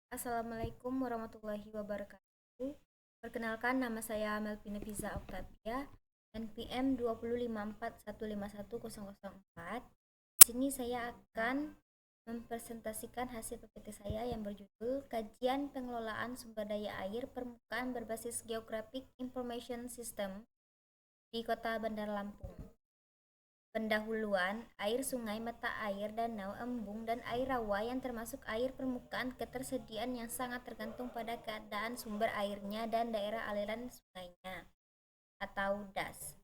Assalamualaikum warahmatullahi wabarakatuh. Perkenalkan, nama saya Melvina Piza Octavia, NPM 20541510004. Di sini saya akan mempresentasikan hasil PPT saya yang berjudul Kajian Pengelolaan Sumber Daya Air Permukaan Berbasis Geographic Information System di Kota Bandar Lampung. Pendahuluan, air sungai, mata air, danau, embung, dan air rawa yang termasuk air permukaan ketersediaan yang sangat tergantung pada keadaan sumber airnya dan daerah aliran sungainya atau DAS.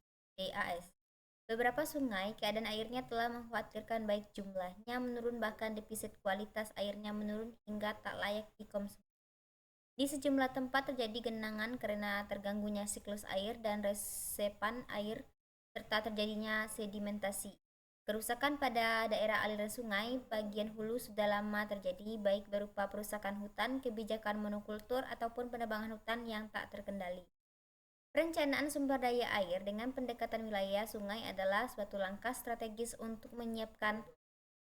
Beberapa sungai, keadaan airnya telah mengkhawatirkan baik jumlahnya menurun bahkan defisit kualitas airnya menurun hingga tak layak dikonsumsi. Di sejumlah tempat terjadi genangan karena terganggunya siklus air dan resepan air serta terjadinya sedimentasi. Kerusakan pada daerah aliran sungai bagian hulu sudah lama terjadi, baik berupa perusakan hutan, kebijakan monokultur, ataupun penebangan hutan yang tak terkendali. Perencanaan sumber daya air dengan pendekatan wilayah sungai adalah suatu langkah strategis untuk menyiapkan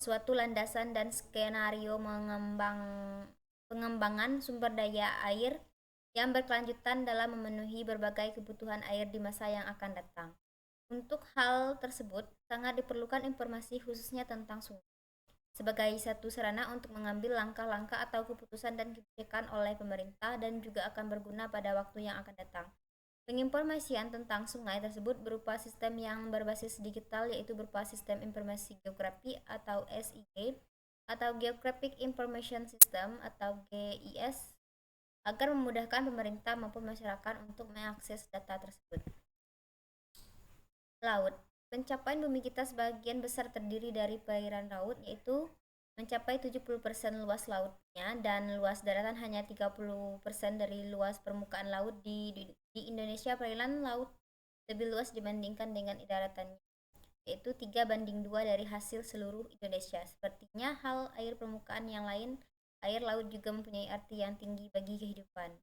suatu landasan dan skenario pengembangan sumber daya air yang berkelanjutan dalam memenuhi berbagai kebutuhan air di masa yang akan datang. Untuk hal tersebut, sangat diperlukan informasi khususnya tentang sungai sebagai satu sarana untuk mengambil langkah-langkah atau keputusan dan kebijakan oleh pemerintah dan juga akan berguna pada waktu yang akan datang. Penginformasian tentang sungai tersebut berupa sistem yang berbasis digital, yaitu berupa sistem informasi geografi atau SIG atau Geographic Information System atau GIS, agar memudahkan pemerintah maupun masyarakat untuk mengakses data tersebut. Laut. Pencapaian bumi kita sebagian besar terdiri dari perairan laut, yaitu mencapai 70% luas lautnya, dan luas daratan hanya 30% dari luas permukaan laut. Di Indonesia perairan laut lebih luas dibandingkan dengan daratannya, yaitu 3:2 dari hasil seluruh Indonesia. Sepertinya hal air permukaan yang lain, air laut juga mempunyai arti yang tinggi bagi kehidupan.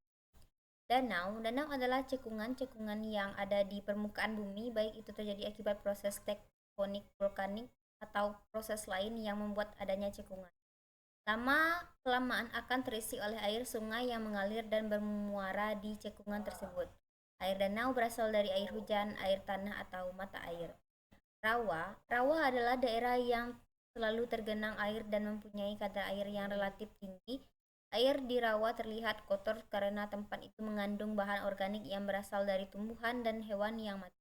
Danau adalah cekungan-cekungan yang ada di permukaan bumi, baik itu terjadi akibat proses tektonik vulkanik atau proses lain yang membuat adanya cekungan. Lama-kelamaan akan terisi oleh air sungai yang mengalir dan bermuara di cekungan tersebut. Air danau berasal dari air hujan, air tanah, atau mata air. Rawa adalah daerah yang selalu tergenang air dan mempunyai kadar air yang relatif tinggi. Air di rawa terlihat kotor karena tempat itu mengandung bahan organik yang berasal dari tumbuhan dan hewan yang mati.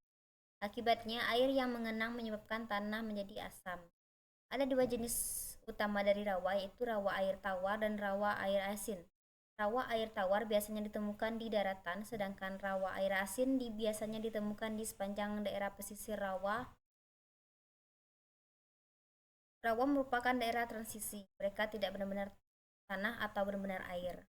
Akibatnya, air yang mengenang menyebabkan tanah menjadi asam. Ada dua jenis utama dari rawa, yaitu rawa air tawar dan rawa air asin. Rawa air tawar biasanya ditemukan di daratan, sedangkan rawa air asin biasanya ditemukan di sepanjang daerah pesisir rawa. Rawa merupakan daerah transisi, mereka tidak benar-benar tanah atau benar-benar air.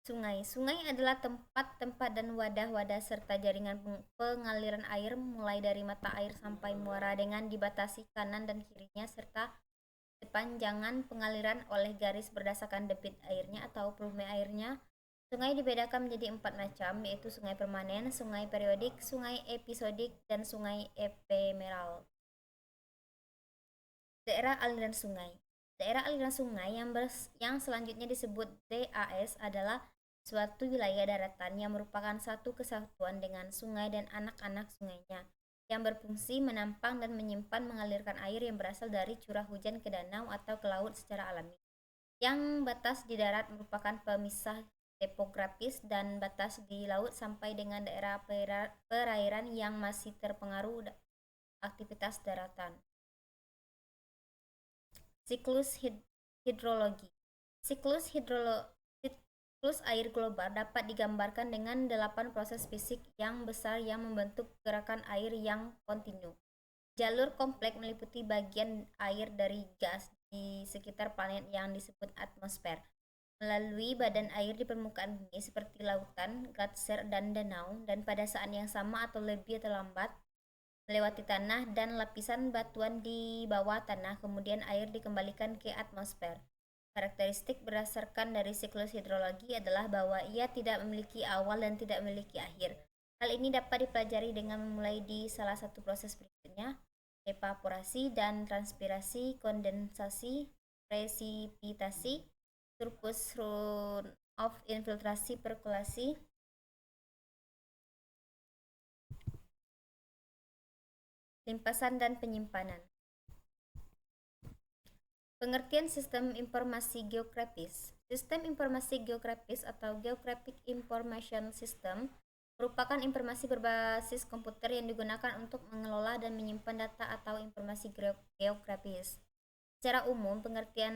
Sungai adalah tempat-tempat dan wadah-wadah serta jaringan pengaliran air mulai dari mata air sampai muara dengan dibatasi kanan dan kirinya serta sepanjangan pengaliran oleh garis berdasarkan debit airnya atau volume airnya. Sungai dibedakan menjadi 4 macam, yaitu sungai permanen, sungai periodik, sungai episodik, dan sungai ephemeral. Daerah aliran sungai. Daerah aliran sungai yang selanjutnya disebut DAS adalah suatu wilayah daratan yang merupakan satu kesatuan dengan sungai dan anak-anak sungainya, yang berfungsi menampang dan menyimpan mengalirkan air yang berasal dari curah hujan ke danau atau ke laut secara alami. Yang batas di darat merupakan pemisah topografis, dan batas di laut sampai dengan daerah perairan yang masih terpengaruh aktivitas daratan. Siklus hidrologi. Siklus air global dapat digambarkan dengan 8 proses fisik yang besar yang membentuk gerakan air yang kontinu. Jalur kompleks meliputi bagian air dari gas di sekitar planet yang disebut atmosfer, melalui badan air di permukaan bumi seperti lautan, gletser, dan danau, dan pada saat yang sama atau lebih terlambat melewati tanah dan lapisan batuan di bawah tanah, kemudian air dikembalikan ke atmosfer. Karakteristik berdasarkan dari siklus hidrologi adalah bahwa ia tidak memiliki awal dan tidak memiliki akhir. Hal ini dapat dipelajari dengan memulai di salah satu proses berikutnya, evaporasi dan transpirasi, kondensasi, presipitasi, surplus runoff, infiltrasi, perkulasi, limpasan, dan penyimpanan. Pengertian sistem informasi geografis. Sistem informasi geografis atau Geographic Information System merupakan informasi berbasis komputer yang digunakan untuk mengelola dan menyimpan data atau informasi geografis. Secara umum, pengertian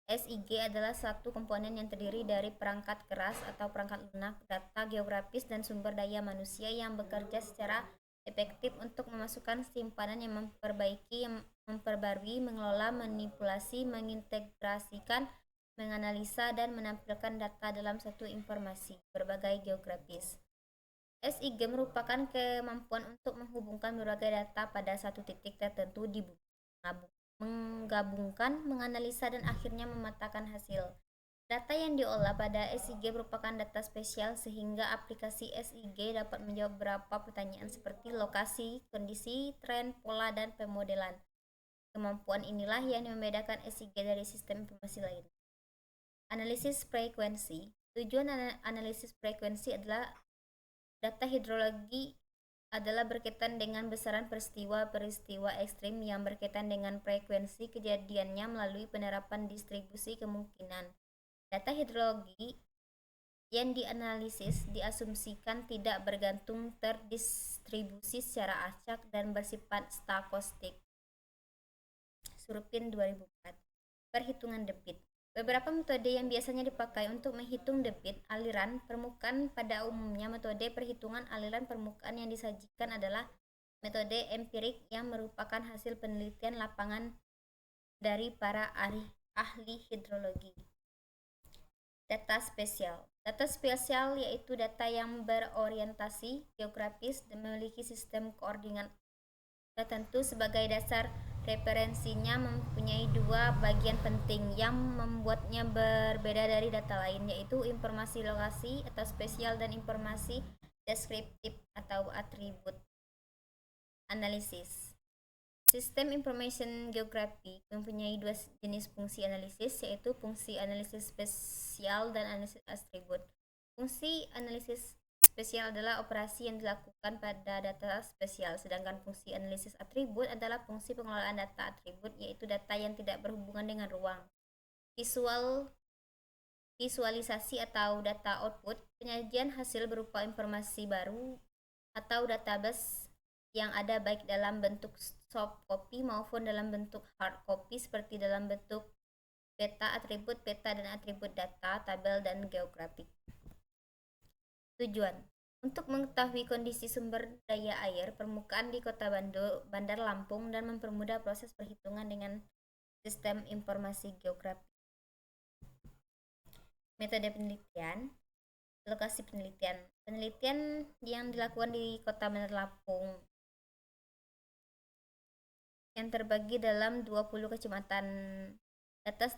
SIG adalah satu komponen yang terdiri dari perangkat keras atau perangkat lunak, data geografis, dan sumber daya manusia yang bekerja secara efektif untuk memasukkan simpanan yang memperbaiki, memperbarui, mengelola, manipulasi, mengintegrasikan, menganalisa, dan menampilkan data dalam satu informasi berbagai geografis. SIG merupakan kemampuan untuk menghubungkan berbagai data pada satu titik tertentu di bumi, menggabungkan, menganalisa, dan akhirnya memetakan hasil. Data yang diolah pada SIG merupakan data spesial sehingga aplikasi SIG dapat menjawab beberapa pertanyaan seperti lokasi, kondisi, tren, pola, dan pemodelan. Kemampuan inilah yang membedakan SIG dari sistem informasi lain. Analisis frekuensi. Tujuan analisis frekuensi adalah data hidrologi adalah berkaitan dengan besaran peristiwa-peristiwa ekstrim yang berkaitan dengan frekuensi kejadiannya melalui penerapan distribusi kemungkinan. Data hidrologi yang dianalisis diasumsikan tidak bergantung, terdistribusi secara acak, dan bersifat stokastik. Surupin 2004. Perhitungan debit. Beberapa metode yang biasanya dipakai untuk menghitung debit aliran permukaan. Pada umumnya, metode perhitungan aliran permukaan yang disajikan adalah metode empirik yang merupakan hasil penelitian lapangan dari para ahli hidrologi. Data spesial. Data spesial yaitu data yang berorientasi geografis dan memiliki sistem koordinat tertentu sebagai dasar. Referensinya mempunyai dua bagian penting yang membuatnya berbeda dari data lain, yaitu informasi lokasi atau spesial dan informasi deskriptif atau atribut. Analisis. Sistem information geographic mempunyai dua jenis fungsi analisis, yaitu fungsi analisis spesial dan analisis atribut. Fungsi analisis spesial adalah operasi yang dilakukan pada data spesial, sedangkan fungsi analisis atribut adalah fungsi pengelolaan data atribut, yaitu data yang tidak berhubungan dengan ruang. Visualisasi atau data output, penyajian hasil berupa informasi baru atau database yang ada baik dalam bentuk soft copy maupun dalam bentuk hard copy, seperti dalam bentuk peta atribut, peta dan atribut data, tabel, dan geografik. Tujuan. Untuk mengetahui kondisi sumber daya air permukaan di Kota Bandar Lampung dan mempermudah proses perhitungan dengan sistem informasi geografi. Metode penelitian. Lokasi penelitian. Penelitian yang dilakukan di Kota Bandar Lampung yang terbagi dalam 20 kecamatan. Data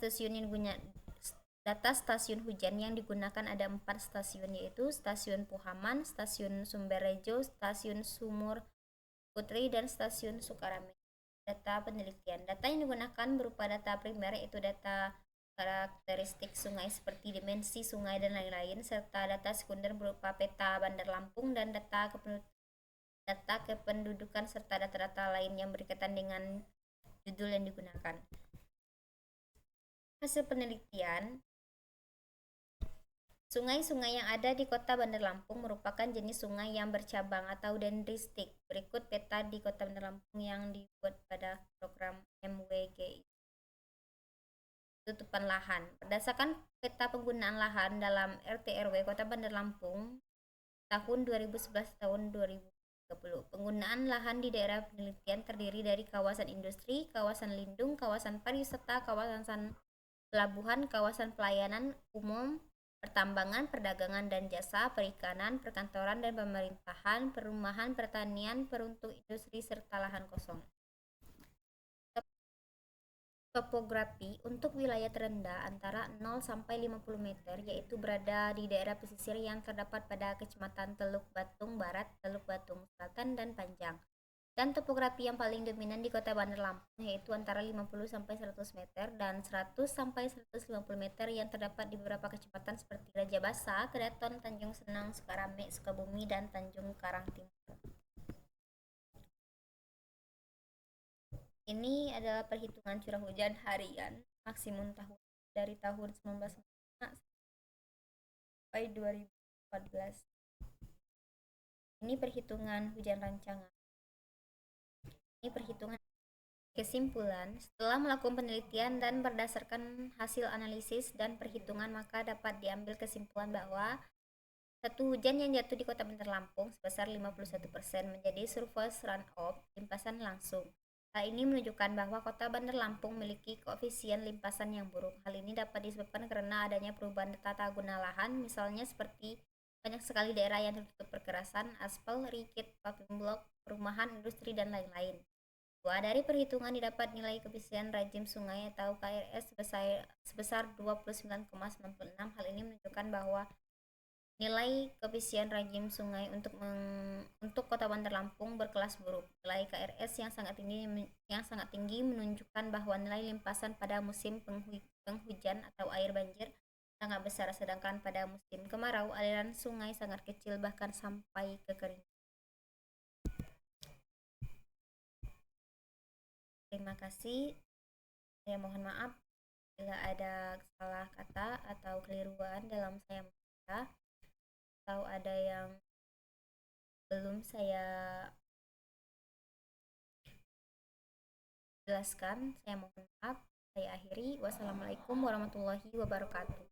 stasiun hujan yang digunakan ada 4 stasiun, yaitu Stasiun Puhaman, Stasiun Sumberrejo, Stasiun Sumur Putri, dan Stasiun Sukarame. Data penelitian. Data yang digunakan berupa data primer, yaitu data karakteristik sungai seperti dimensi sungai dan lain-lain, serta data sekunder berupa peta Bandar Lampung dan data kependudukan serta data-data lain yang berkaitan dengan judul yang digunakan. Hasil penelitian. Sungai-sungai yang ada di Kota Bandar Lampung merupakan jenis sungai yang bercabang atau dendristik. Berikut peta di Kota Bandar Lampung yang dibuat pada program MWG. Tutupan lahan. Berdasarkan peta penggunaan lahan dalam RT/RW Kota Bandar Lampung tahun 2011 tahun 2030. Penggunaan lahan di daerah penelitian terdiri dari kawasan industri, kawasan lindung, kawasan pariwisata, kawasan pelabuhan, kawasan pelayanan umum, pertambangan, perdagangan dan jasa, perikanan, perkantoran dan pemerintahan, perumahan, pertanian, peruntuk industri, serta lahan kosong. Topografi untuk wilayah terendah antara 0 sampai 50 meter, yaitu berada di daerah pesisir yang terdapat pada Kecamatan Teluk Batung Barat, Teluk Batung Selatan, dan Panjang. Dan topografi yang paling dominan di Kota Bandar Lampung yaitu antara 50 sampai 100 meter dan 100 sampai 150 meter yang terdapat di beberapa kecamatan seperti Raja Basa, Kedaton, Tanjung Senang, Sukarame, Sukabumi, dan Tanjung Karang Timur. Ini adalah perhitungan curah hujan harian maksimum tahun dari tahun 1995 sampai 2014. Ini perhitungan hujan rancangan. Ini perhitungan kesimpulan. Setelah melakukan penelitian dan berdasarkan hasil analisis dan perhitungan, maka dapat diambil kesimpulan bahwa satu hujan yang jatuh di Kota Bandar Lampung sebesar 51% menjadi surface runoff, limpasan langsung. Hal ini menunjukkan bahwa Kota Bandar Lampung memiliki koefisien limpasan yang buruk. Hal ini dapat disebabkan karena adanya perubahan tata guna lahan, misalnya seperti banyak sekali daerah yang tertutup perkerasan, aspal, rigid, paving block, perumahan, industri, dan lain-lain. Dua, dari perhitungan didapat nilai koefisien rajim sungai atau KRS sebesar 29,96. Hal ini menunjukkan bahwa nilai koefisien rajim sungai untuk Kota Bandar Lampung berkelas buruk. Nilai KRS yang sangat tinggi menunjukkan bahwa nilai limpasan pada musim penghujan atau air banjir sangat besar, sedangkan pada musim kemarau aliran sungai sangat kecil bahkan sampai kekeringan. Terima kasih. Saya mohon maaf bila ada salah kata atau keliruan dalam saya membaca, atau ada yang belum saya jelaskan. Saya mohon maaf. Saya akhiri. Wassalamualaikum warahmatullahi wabarakatuh.